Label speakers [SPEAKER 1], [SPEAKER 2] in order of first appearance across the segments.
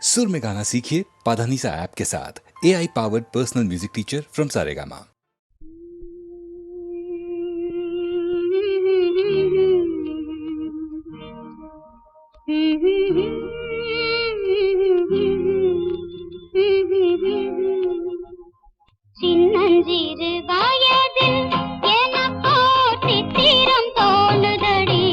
[SPEAKER 1] सुर में गाना सीखिए पाधानीसा ऐप के साथ। AI powered personal music teacher from Saregama.
[SPEAKER 2] சின்னஞ்சிறு வயதில் எனக்கோ சித்திரம் தோணுதடி,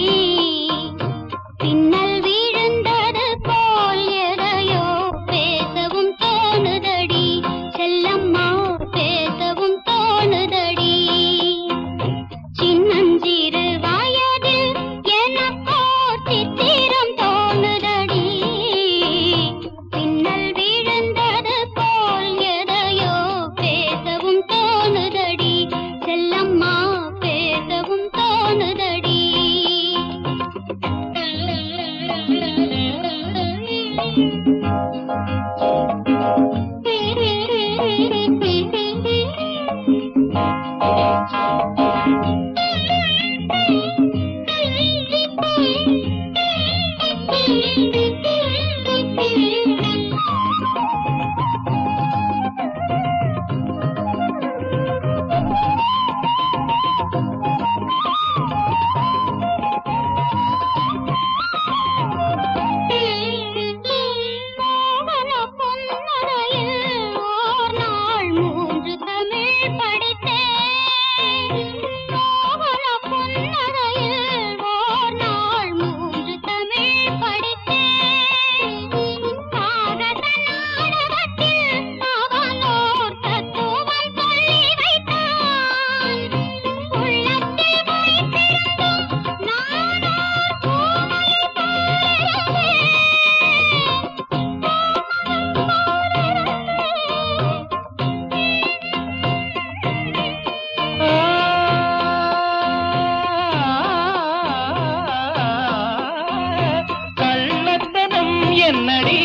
[SPEAKER 2] பின்னல் விழுந்தது போல் எதையோ பேசவும் தோணுதடி, செல்லம்மா பேசவும் தோணுதடி. சின்னஞ்சிறு வயதில் எனக்கோ சித்திரம் தோணுதடி, பின்னல் விழுந்தது போல் எதையோ பேசவும் தோணுதடி, செல்லம்மா பேசவும் தோணுதடி. மோகன பொன்னரையில் ஓர் நாள் 3 தமிழ் படித்தேன். மோகன பொன்னரையில் ஓர் நாள் 3 தமிழ் படித்தேன். காகத நாடகத்தில் அவனோர் தத்துவம் சொல்லி வைத்தான். உள்ளத்தில் வைத்திருந்தும் நானோர் பூமலை போலிருந்தேன்.
[SPEAKER 3] கள்ளத்தனம் என்னடி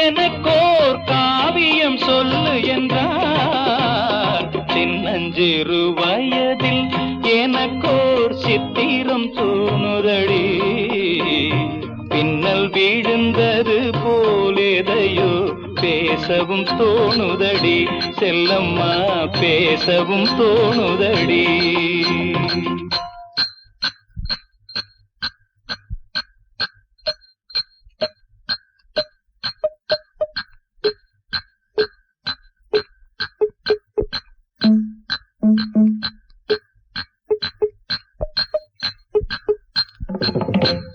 [SPEAKER 3] எனக்கோர் காவியம் சொல்லு என்றார். சின்னஞ்சிறு வயதில் எனக்கோர் சித்திரம் தோணுதடி, பின்னல் விழுந்தது போலேதையோ பேசவும் தோணுதடி, செல்லம்மா பேசவும் தோணுதடி.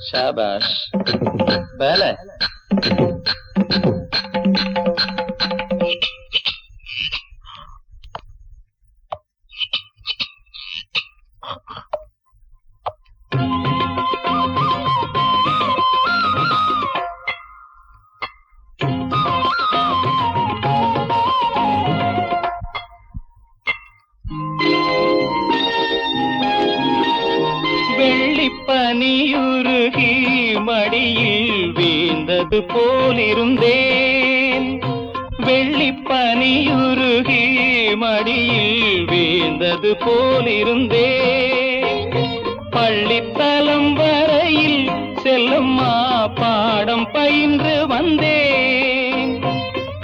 [SPEAKER 3] शाबाश पहले வெள்ளிப்பனியுருகி மடியில் வீழ்ந்தது போலிருந்தேன். வெள்ளிப்பனியுருகி மடியில் வீழ்ந்தது போலிருந்தேன். பள்ளித்தலம் வரையில் செல்லம்மா பாடம் பயின்று வந்தேன்.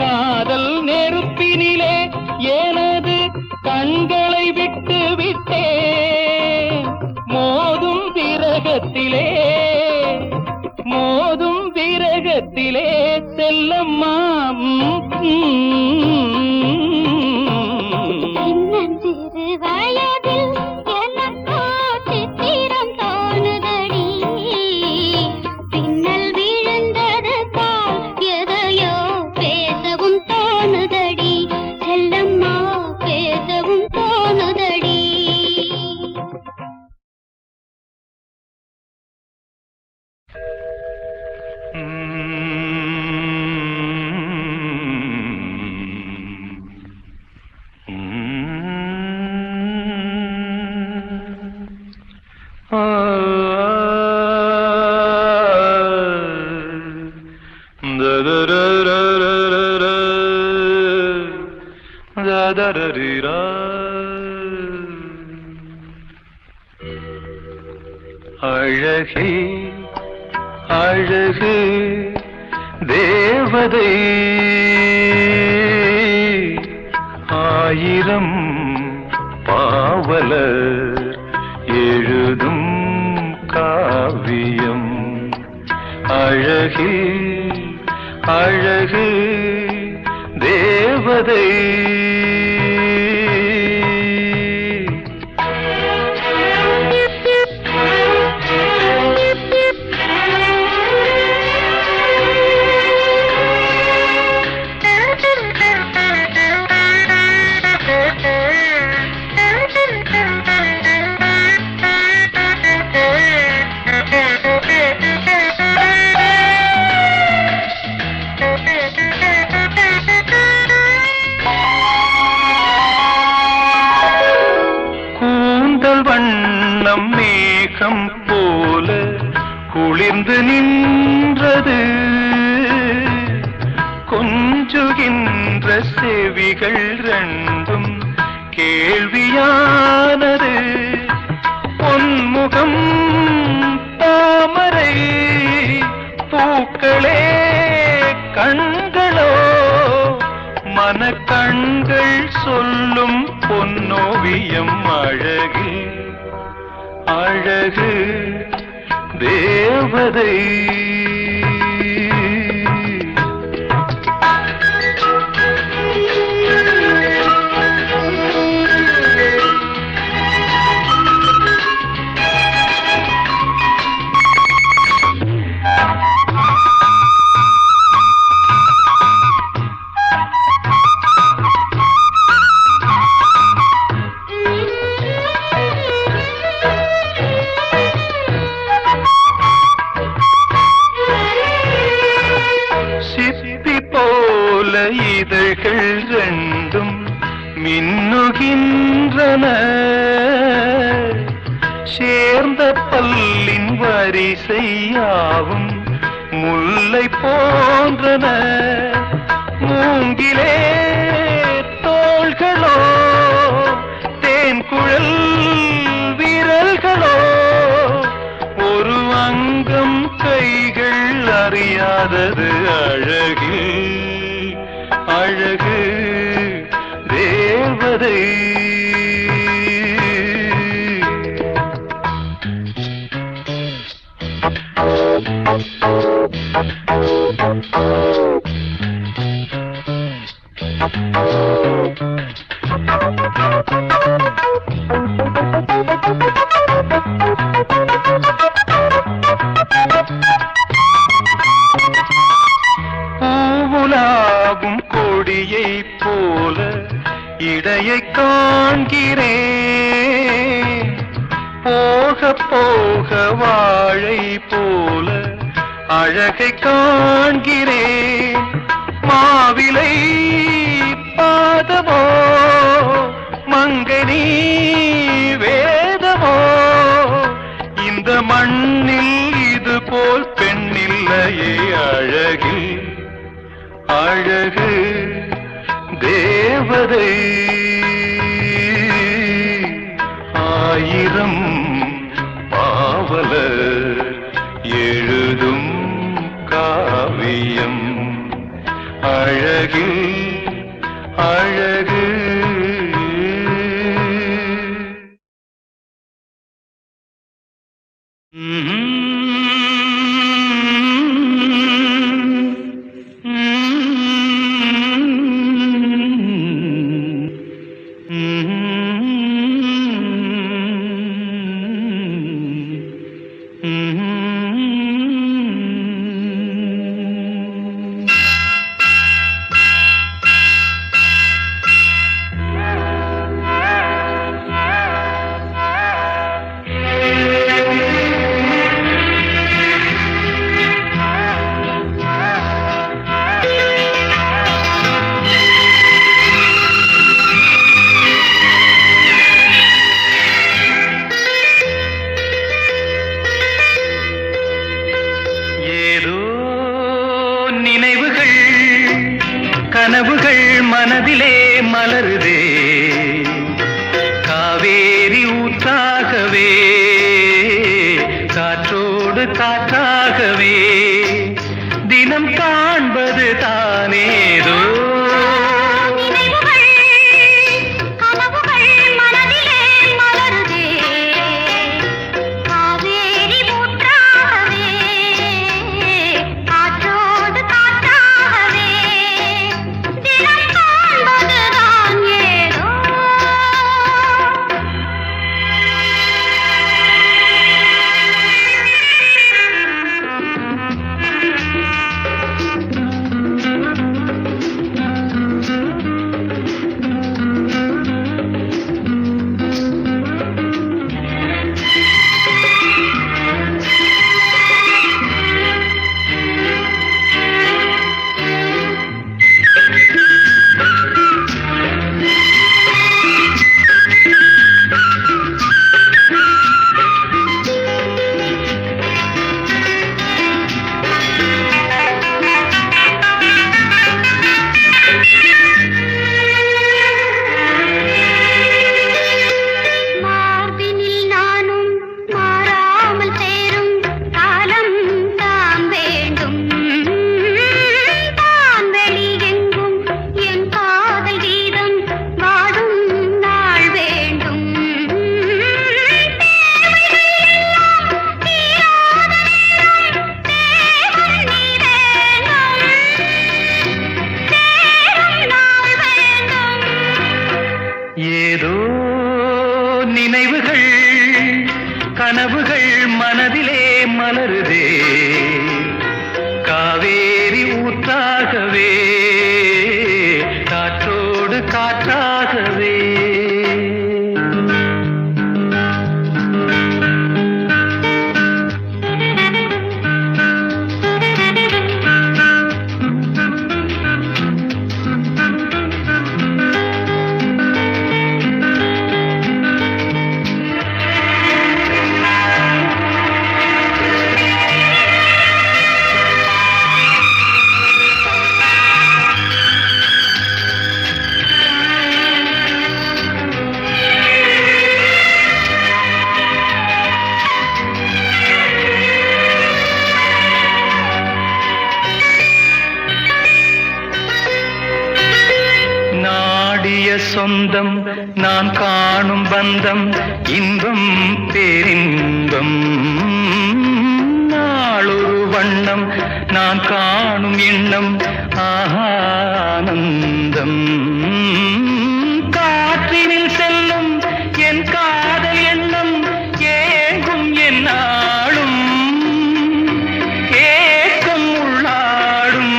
[SPEAKER 3] காதல் நெருப்பினிலே எனது கண்களை விட்டு விட்டேன். மோதும் விரகத்திலே செல்லம்மா.
[SPEAKER 2] சின்னஞ்சிறு வயதில் எனக்கோ சித்திரம் தோணுதடி, பின்னல் விழுந்தது போல் எதையோ பேசவும் தோணுதடி, செல்லம்மா பேசவும் தோணுதடி.
[SPEAKER 3] அழகே அழகு
[SPEAKER 4] தேவதை ஆயிரம் பாவலர் எழுதும் காவியம் அழகில் அழகு தேவதை வண்ணம் மேகம் போல குளிர்ந்து நின்றது கொஞ்சுகின்ற செவிகள் ரெண்டும் கேள்வியானது பொன்முகம் தாமரை பூக்களே கண்களோ மனக்கண்கள் சொல்லும் பொன்னோவியம் அழகு அழகு தேவதை இதழ்கள் ரெண்டும் மின்னுகின்றன சேர்ந்த பல்லின் வரிசையாவும் முல்லை போன்றன மூங்கிலே தோள்களோ தேன்குழல் விரல்களோ ஒரு அங்கம் கைகள் அறியாதது அழகு அழகு தேவதை பூவுலாகும் கொடியை போல இடையை காண்கிறேன் போக போக வாழை போல அழகை காண்கிறேன் மாவிலை பாதமோ மங்கனி வேதமோ இந்த மண்ணில் இது போல் பெண்ணில்லையே அழகில் அழகு தேவதை ஆயிரம் பாவலர் எழுதும் காவியம் அழகில் அழகு கனவுகள் மனதிலே மலருதே காவேரி ஊற்றாகவே காற்றோடு காற்றாகவே தினம் காண சொந்தம் நான் காணும் பந்தம் இன்பம் பேரின்பம் நாளொரு வண்ணம் நான் காணும் எண்ணம் ஆனந்தம் காற்றினில் செல்லும் என் காதல் எண்ணம் ஏங்கும் என்னாலும் ஏக்கம் உள்ளாடும்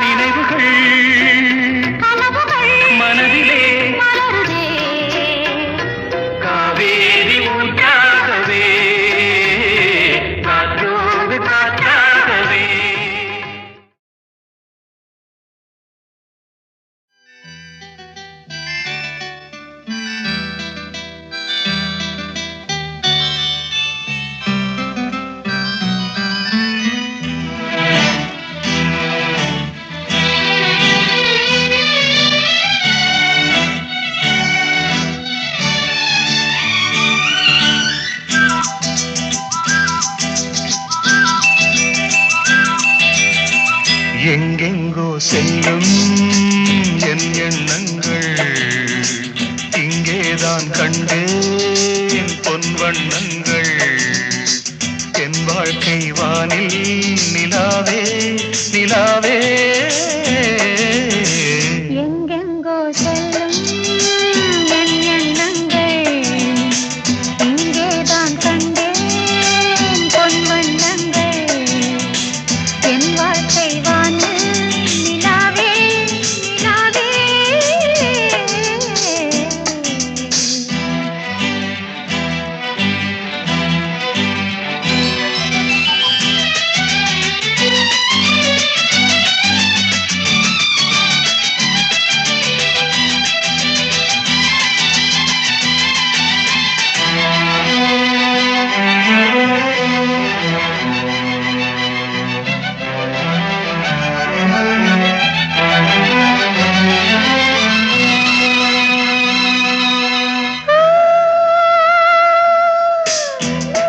[SPEAKER 4] நினைவுகள் மனதிலே காவேரி ஊற்றாகவே காற்றோடு காற்றாகவே. எங்கெங்கோ செல்லும் என் எண்ணங்கள் இங்கேதான் கண்டேன் பொன் வண்ணங்கள் என் வாழ்க்கை வானில் நிலாவே நிலாவே
[SPEAKER 2] எங்கெங்கோ செல்லும் என் எண்ணங்கள் இங்கேதான் கண்டேன் பொன் வண்ணங்கள் என் வாழ்க்கை வானில் நிலாவே நிலாவே.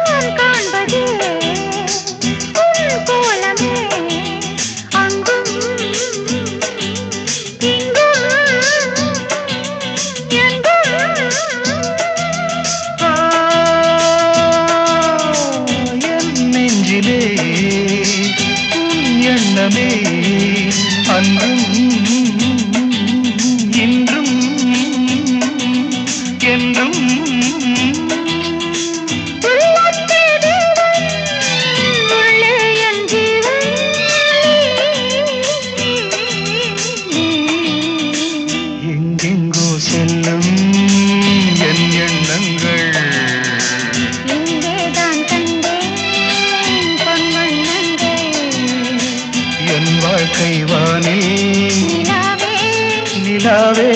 [SPEAKER 2] நான் காண்பதே உன் கோலமே அங்கும் இங்கும் எங்கும்
[SPEAKER 4] என் நெஞ்சிலே உன் எண்ணமே அன்றும் இன்றும் என்றும்
[SPEAKER 2] உள்ளத்தே தேவன் உள்ளே என் ஜீவன்
[SPEAKER 4] எங்கெங்கோ செல்லும் என் எண்ணங்கள்
[SPEAKER 2] இங்கேதான் கண்டேன் பொன் வண்ணங்கள்
[SPEAKER 4] என் வாழ்க்கை வானில்
[SPEAKER 2] நிலாவே
[SPEAKER 4] நிலாவே.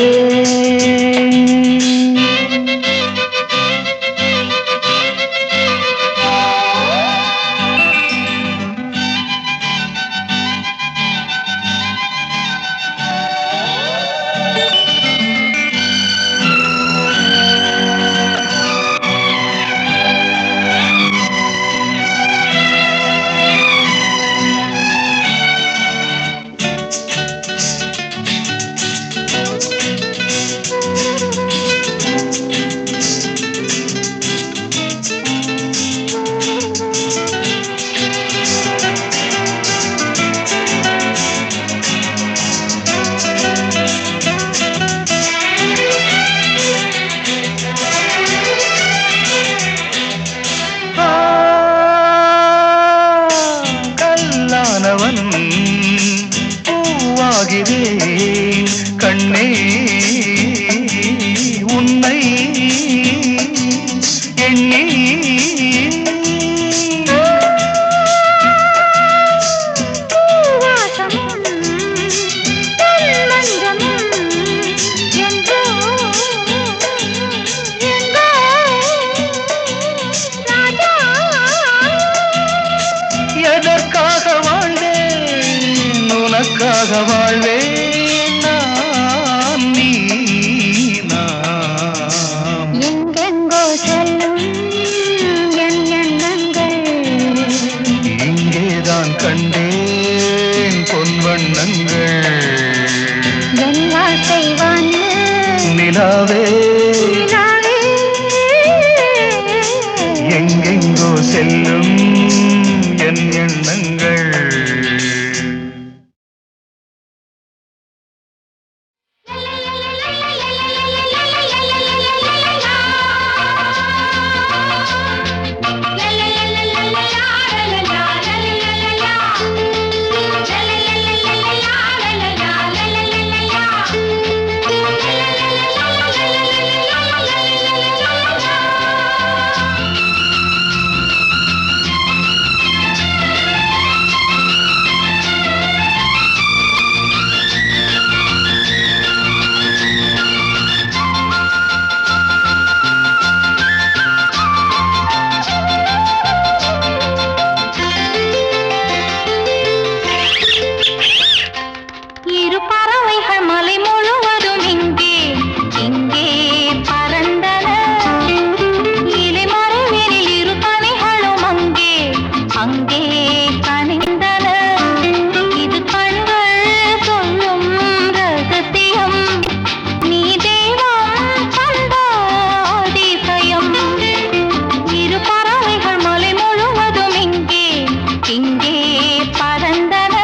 [SPEAKER 4] கல்லானவன் பூவாகிறேன் கண்ணே உன்னை எண்ணி
[SPEAKER 2] பூவாசமும் பொன் மஞ்சமும் என்றோ எங்கோ ராஜா
[SPEAKER 4] எதற்காக வாழ்ந்தேன் உனக்காக வாழ்வேன் நான் நீ நாம்
[SPEAKER 2] எங்கெங்கோ செல்லும் என் எண்ணங்கள்
[SPEAKER 4] இங்கேதான் கண்டேன் பொன் வண்ணங்கள் நிலாவே
[SPEAKER 2] நிலாவே,
[SPEAKER 4] எங்கெங்கோ செல்லும் என் எண்ணங்கள்
[SPEAKER 2] இரு பறவைகள் மலை முழுவதும் இங்கே இங்கே பறந்தன. இலை மறைவினில் இரு கனிகளும் அங்கே அங்கே கனிந்தன. இது கண்கள் சொல்லும் ரகசியம், நீ தெய்வம் தந்த அதிசயம். இரு பறவைகள் மலை முழுவதும் இங்கே இங்கே பறந்தன.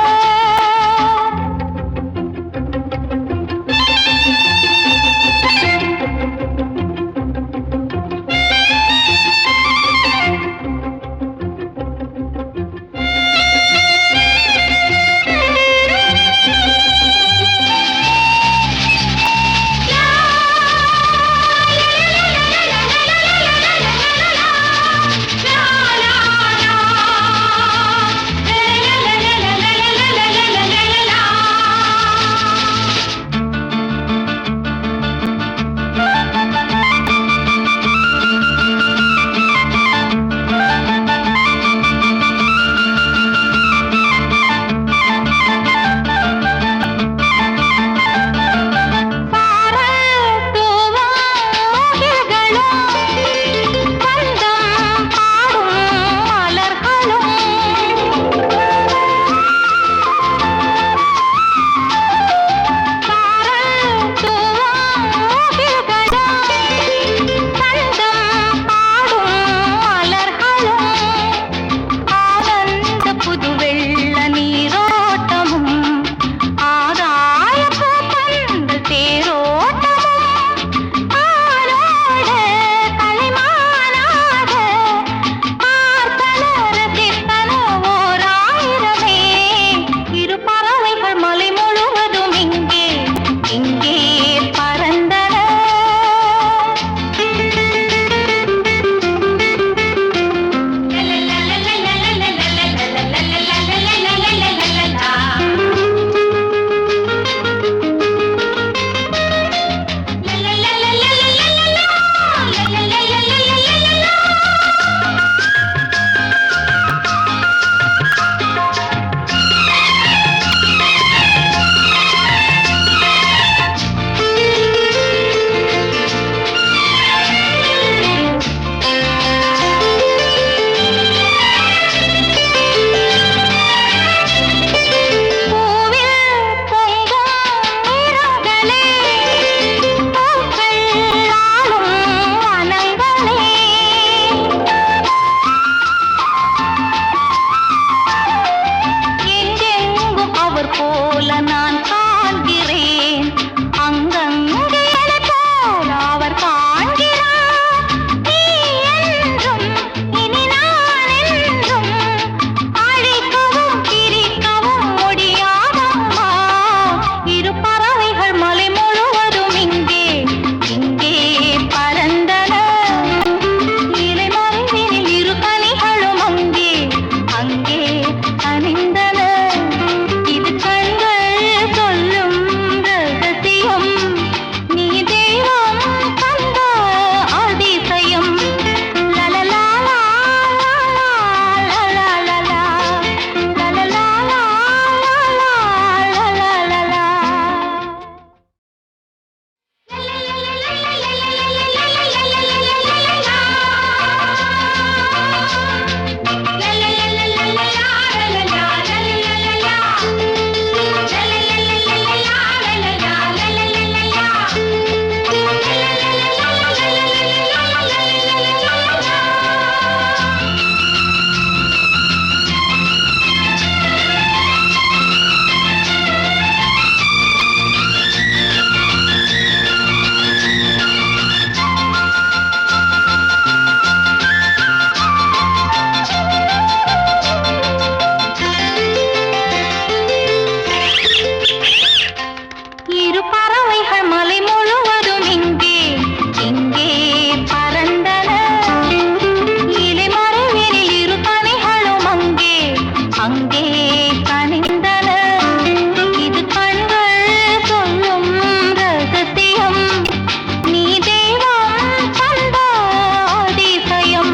[SPEAKER 2] அங்கே அணிந்தன. இது கண்கள் கனிந்தன இது கண்கள் சொல்லும் ரகசியம் நீ தெய்வம் தந்த அதிசயம்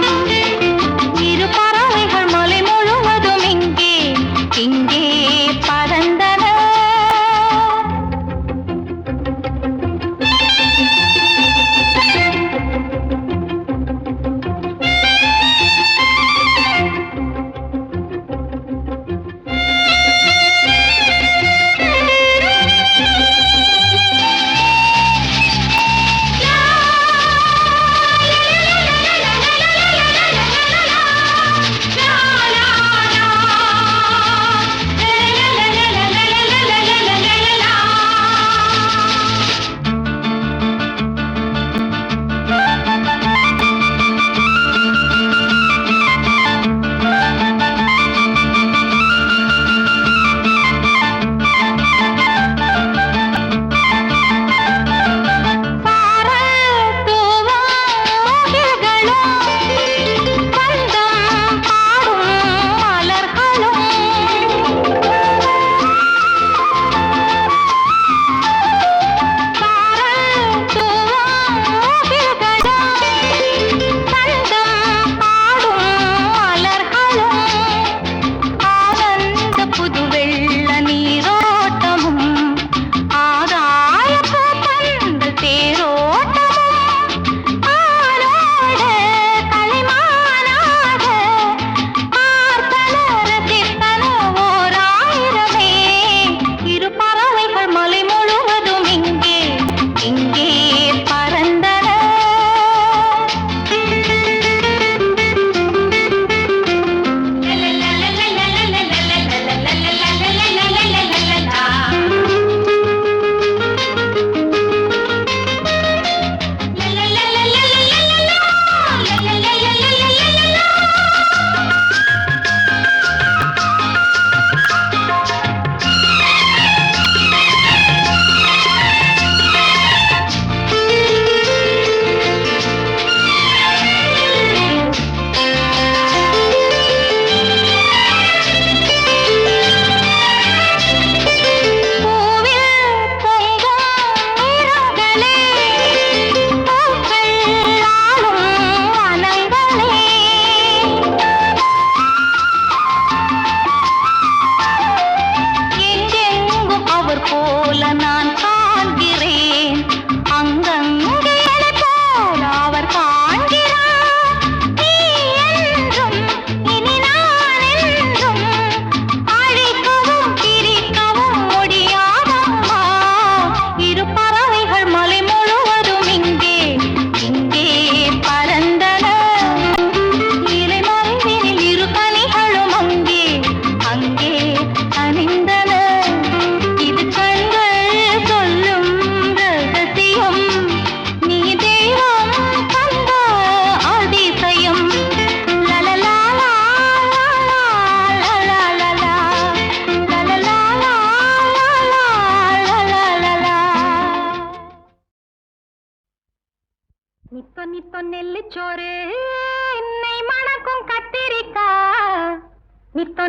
[SPEAKER 2] இரு பறவைகள் மலை முழுவதும் இங்கே இங்கே பறந்தன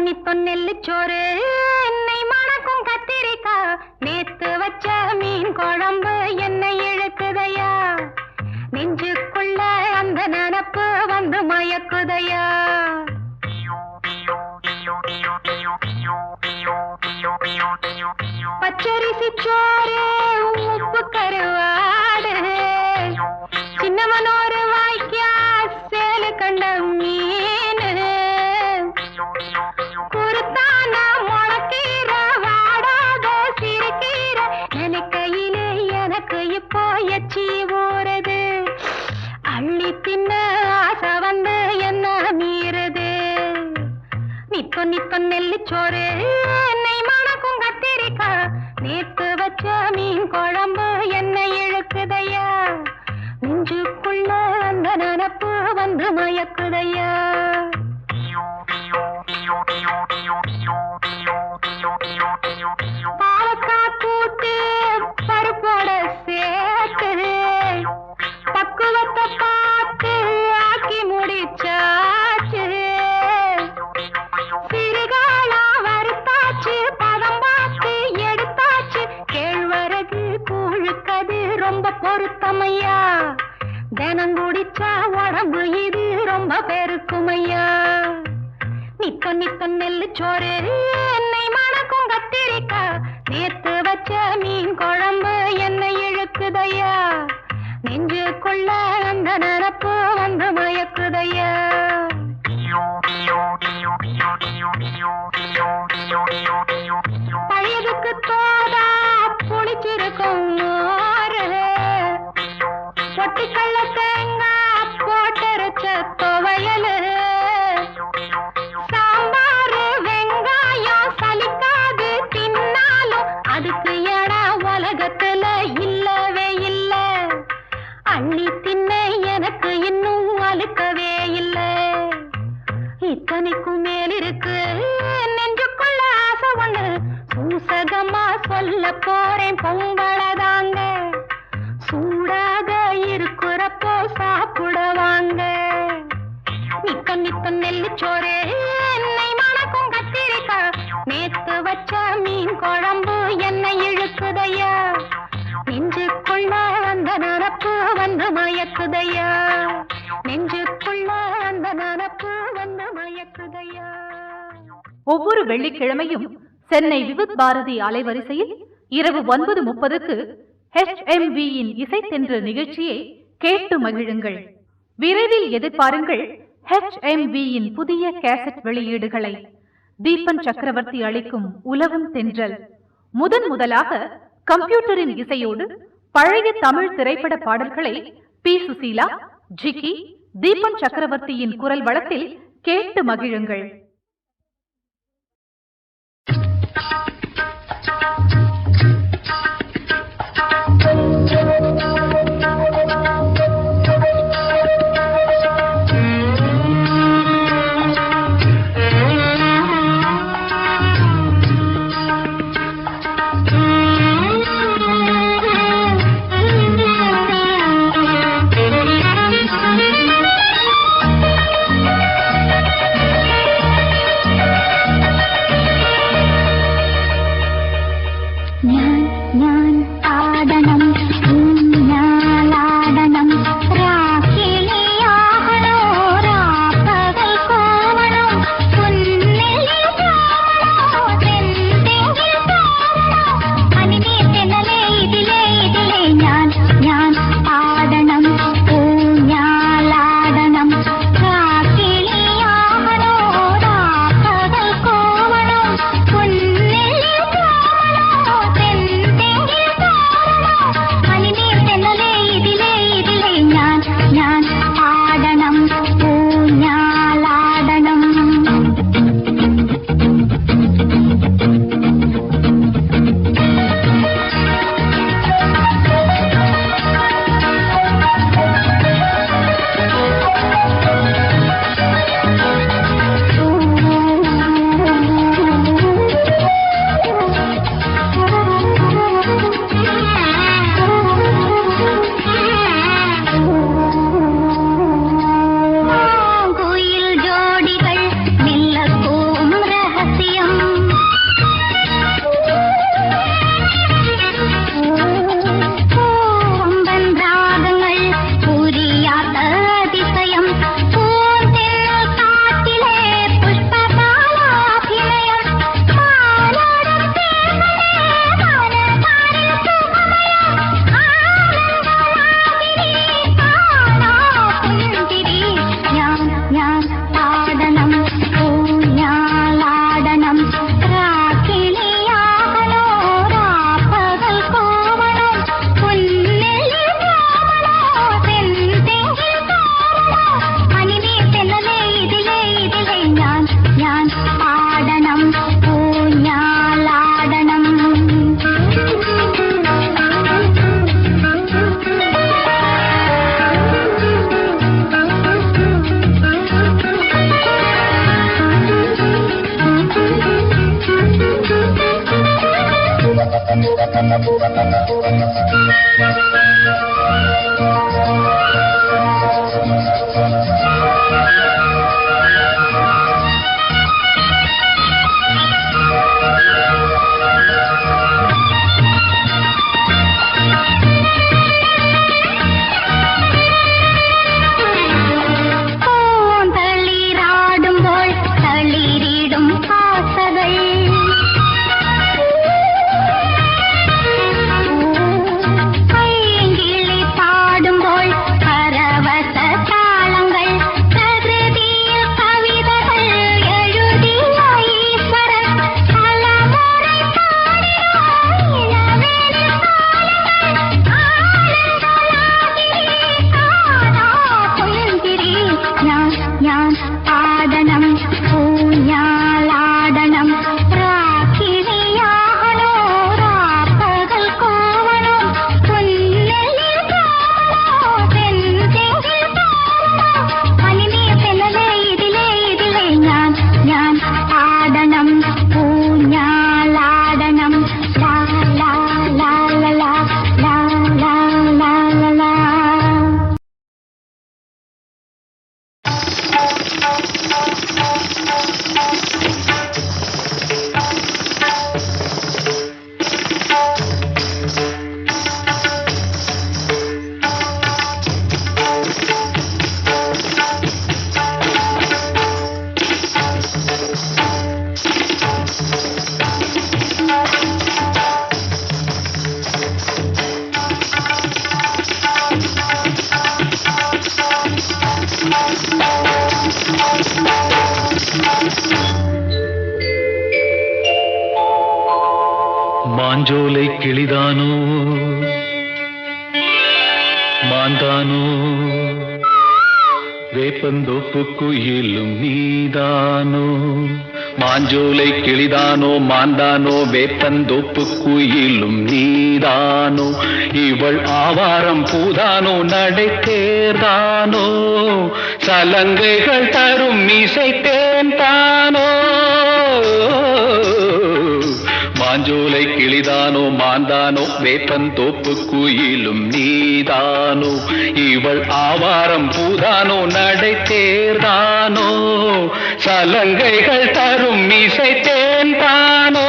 [SPEAKER 5] நித்தோ நெல்லுச்சோறு என்னை மணக்கும் கத்திரிக்கா நேத்து வச்ச மீன் குழம்பு என்னை இழுக்குதையா நெஞ்சுக்குள்ள அந்த நினப்பு வந்து மயக்குதையா பச்சரிசி சோறு உப்பு கருவாடு சின்னமனோரு வாய்க்கா சேலு கண்ட மீன் குருத்தான முளக்கீர வாடாத சிறுகீர நினைக்கையிலே எனக்கு இப்போ எச்சி ஊறுது அள்ளி தின்ன ஆசை வந்து என்ன மீறுது நித்தோ நித்தோ நெல்லுச்சோறு என்னை மணக்கும் கத்திரிக்கா நேத்து வச்ச மீன் குழம்பு என்னை இழுக்குதையா நெஞ்சுக்குள்ள அந்த நினப்பு வந்து மயக்குதையா பாலக்காய் கூட்டு பருப்போட சேர்த்து பக்குவத்தை பார்த்து ஆக்கி முடிச்சாச்சு சிறுகாலா வறுத்த தேனம் குடிச்சா உடம்பு இது ரொம்ப பெருக்குமையா. நித்த நித்த நெல்லு சோறு என்னை மணக்கும் கத்திரிக்கா, நேத்து வச்ச மீன் குழம்பு என்னை இழுக்குதையா. நெஞ்சுக்குள்ள அந்த நினப்பு வந்து மயக்குதையா. பழையதுக்கு தோதா புளிச்சிருக்கும் பொட்டிக்கல்ல தேங்காய் போட்டரைச்ச துவையலு, சாம்பாரு வெங்காயம் சலிக்காது தின்னாலும் அதுக்கு இடம் உலகத்துல இல்லவே இல்ல. அள்ளி தின்ன எனக்கு இன்னும் அழுக்கவே இல்ல. இத்தனைக்கும் மேல் இருக்கு நெஞ்சுக்குள்ள ஆசை ஒண்ணு, சூசகமா சொல்ல போறேன் பொங்கலதாங்க. சூடாக இருக்கிறப்போ சாப்பிடுவாங்க. நித்த நித்த நெல்லு சோறு என்னை மணக்கும் கத்திரிக்கா, நேத்து வச்ச மீன் குழம்பு என்னை இழுக்குதையா. நெஞ்சுக்குள்ள அந்த நினப்பு வந்து மயக்குதையா. நெஞ்சுக்குள்ள அந்த நினப்பு வந்து மயக்குதையா.
[SPEAKER 6] ஒவ்வொரு வெள்ளிக்கிழமையும் சென்னை விவித் பாரதி அலைவரிசையில் இரவு 9:30க்கு HMVயின் இசைத்தென்று நிகழ்ச்சியை கேட்டு மகிழுங்கள். விரைவில் எதிர்பாருங்கள் HMVயின் புதிய கேசட் வெளியீடுகளை. தீபன் சக்கரவர்த்தி அளிக்கும் உலவும் தென்றல் முதலாக கம்ப்யூட்டரின் இசையோடு பழைய தமிழ் திரைப்பட பாடல்களை பி. சுசீலா, ஜிக்கி, தீபன் சக்கரவர்த்தியின் குரல் வளத்தில் கேட்டு மகிழுங்கள்.
[SPEAKER 3] மாஞ்சோலை கிளிதானோ மாந்தானோ வேப்பந்தோப்பு குயிலும் நீதானோ மாஞ்சோலை கிளிதானோ மாந்தானோ வேப்பந்தோப்பு குயிலும் நீதானோ இவள் ஆவாரம் பூதானோ நடை தேர்தானோ சலங்கைகள் தரும் இசை தேன் தானோ மாஞ்சோலை கிளிதானோ மாந்தானோ வேப்பந்தோப்பு குயிலும் நீதானோ இவள் ஆவாரம் பூதானோ நடை தேர்தானோ சலங்கைகள் தரும் இசை தேன் தானோ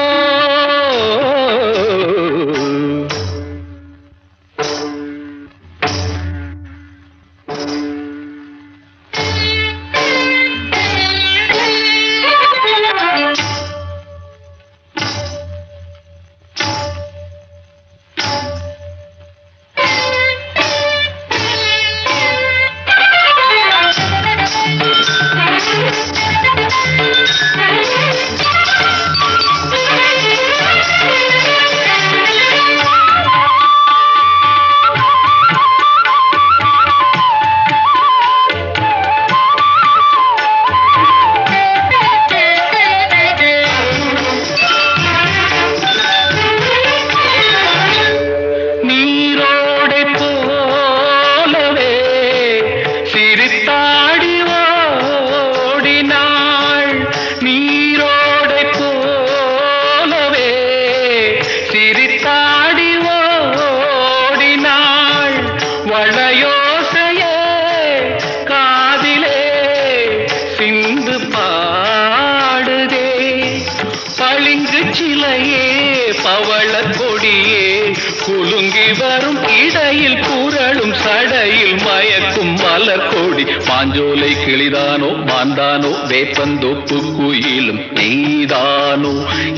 [SPEAKER 3] மாஞ்சோலை கிளிதானோ மாந்தானோ வேப்பந்தோப்பு குயிலும் நீதானோ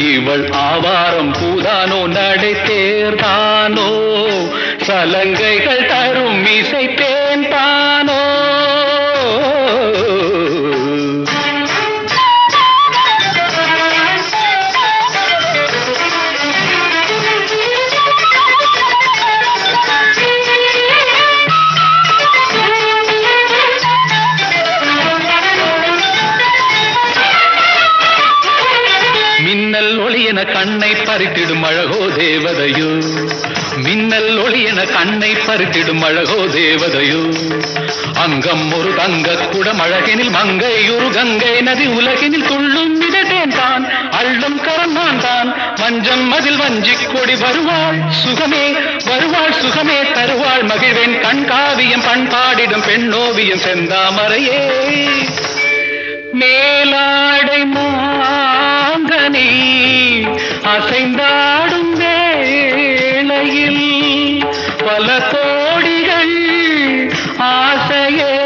[SPEAKER 3] இவள் ஆவாரம் பூதானோ நடை தேர்தானோ சலங்கைகள் தரும் இசை தேன் தானோ கண்ணை பறித்திடும் அழகோ தேவதையோ மின்னல் ஒளி என கண்ணை பறித்திடும் அழகோ தேவதையோ அங்கம் ஒரு தங்க குடம் அழகெனில் மங்கை ஒரு கங்கை நதி உலகினில் துள்ளும் மிதட்டேன் தான் அள்ளும் கரந்தான் தான் வஞ்சம் அதில் வஞ்சிக் கொடி வருவாள் சுகமே தருவாள் மகிழ்வேன் கண்காவியம் பண்பாடிடும் பெண்ணோவியம் செந்தாமரையே மேலாடை மாங்கனி அசைந்தாடும் வேளையில் பல கோடிகள் ஆசையே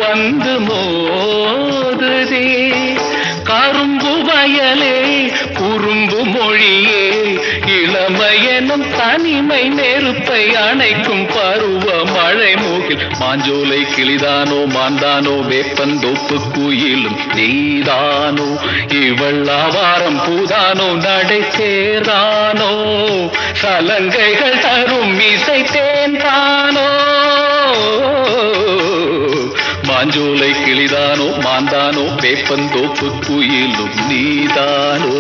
[SPEAKER 3] வந்து மோதுதே கரும்பு வயலே குறும்பு மொழியே இளமையெனும் தனிமை நெருப்பை அணைக்கும் பருவ மழை மூகில் மாஞ்சோலை கிளிதானோ மாந்தானோ வேப்பந்தோப்பு குயிலும் நீதானோ இவள் ஆவாரம் பூதானோ நடை தேர்தானோ சலங்கைகள் தரும் இசை தேன் தானோ மாஞ்சோலை கிளிதானோ மாந்தானோ வேப்பந்தோப்பு குயிலும் நீதானோ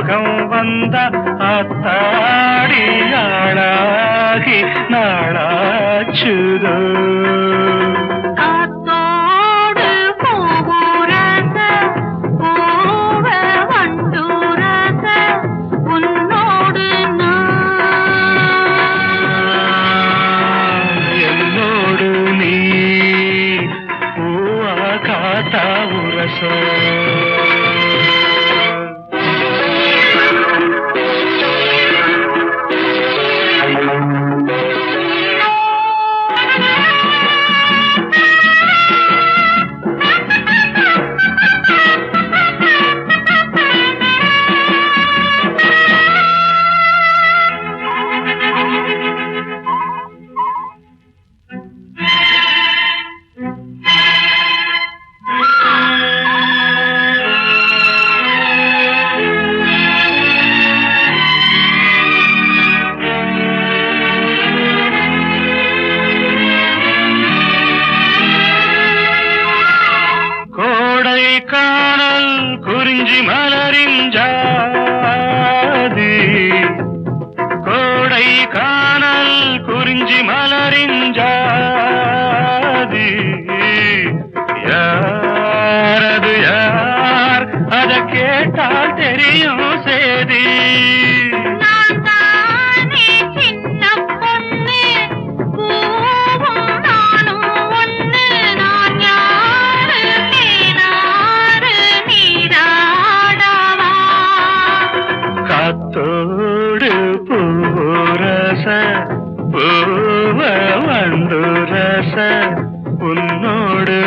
[SPEAKER 4] பக்கம் வந்த அத்தாடி ஆளாகி நாளாச்சுதோ
[SPEAKER 2] காத்தோடு பூவுரச பூவ வண்டுரச உன்னோடு
[SPEAKER 4] என்னோடு நீ பூவா காத்தா உரச காணல் குறிஞ்சி மலரின் ஜாதி கோடை காணல் குறிஞ்சி மலரின் ஜாதி யாரது யார் அத கேட்டால் தெரியும் சேதி காத்தோடு பூரச பூவ வண்டுரச உன்னோடு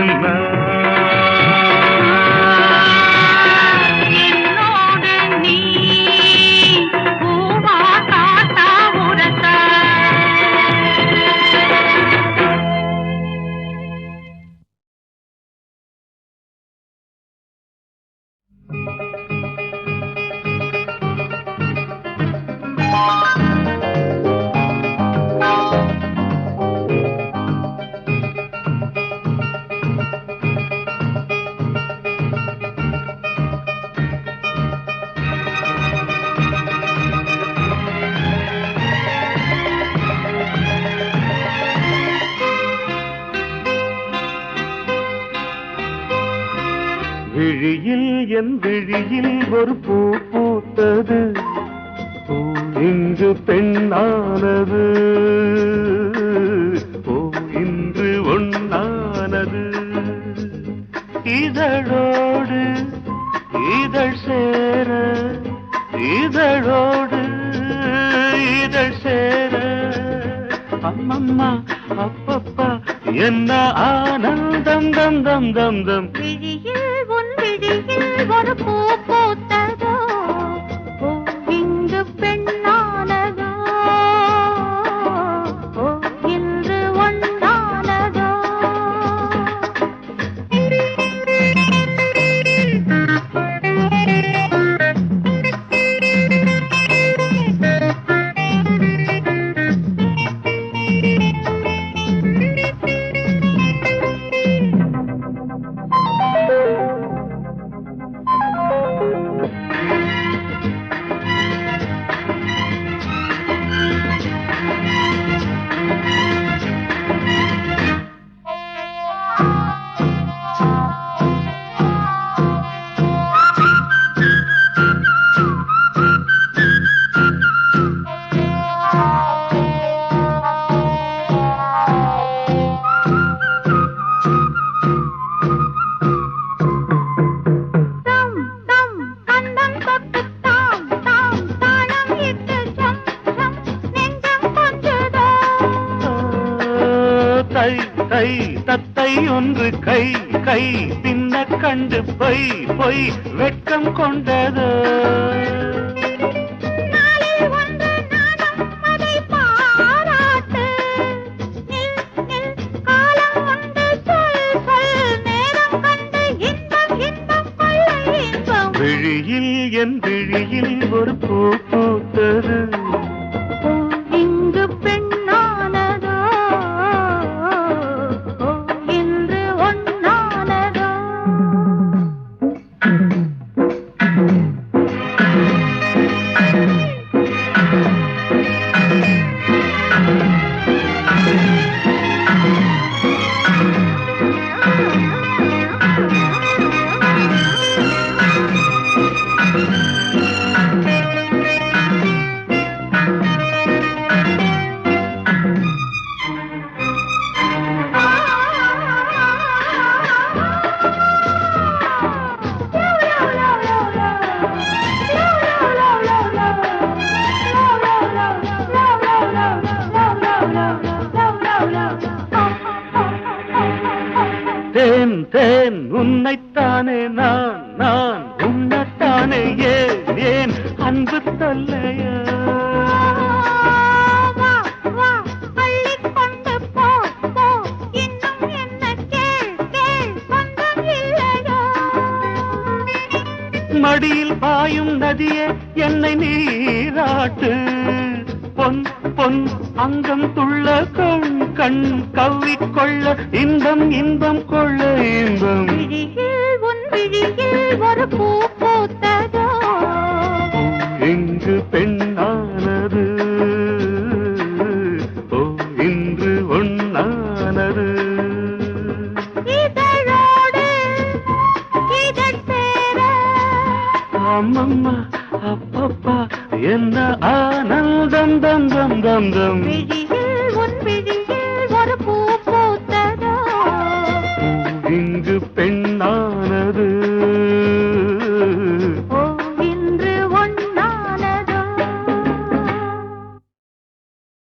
[SPEAKER 2] என்னோடு நீ பூவா காத்தா உரச
[SPEAKER 4] விழியில் என் விழியில் ஒரு பூ பூத்தது பூ இன்று பெண்ணானது பூ இன்று ஒண்ணானது இதழோடு இதழ் சேர இதழோடு இதழ் சேர அம்மம்மா அப்பப்பா என்ன ஆனந்தம் தம் தம் தம் தம்
[SPEAKER 2] விழியில் உன் விழியில் ஒரு பூ பூத்ததோ பூ இங்கு பெண்ணானதோ பூ இன்று ஒன்றானதோ
[SPEAKER 4] தத்தை ஒன்று கை கை பின்ன கண்டு பொய் பொய் வெட்கம் கொண்டது விழியில் என் விழியில் ஒரு பூ பூத்தது
[SPEAKER 2] இங்கு பெண்ணானதோ இன்று ஒன்னானதோ
[SPEAKER 4] தேன் தேன் உன்னைத்தானே நான் உன்னைத்தானே ஏன் அன்பு தொல்லையா
[SPEAKER 2] வா வா அள்ளிக் கொண்டு போ போ இன்னும் என்ன கேள் சொந்தம் இல்லையோ
[SPEAKER 4] மடியில் பாயும் நதியே என்னை நீராட்டு பொன் பொன் அங்கம் துள்ள கண் கவ்விக்கொள்ள இன்பம் கொள்ள இன்பம்
[SPEAKER 2] விழியில் உன் விழியில் ஒரு பூ பூத்ததோ
[SPEAKER 4] இங்கு பெண்ணானது ஓ இன்று ஒண்ணானது
[SPEAKER 2] இதழோடு இதழ் சேர
[SPEAKER 4] அம்மம்மா அப்பப்பா என்ன ஆனந்தம் தம் தம் தம் தம்
[SPEAKER 2] விழியில் உன் விழியில் ஒரு பூ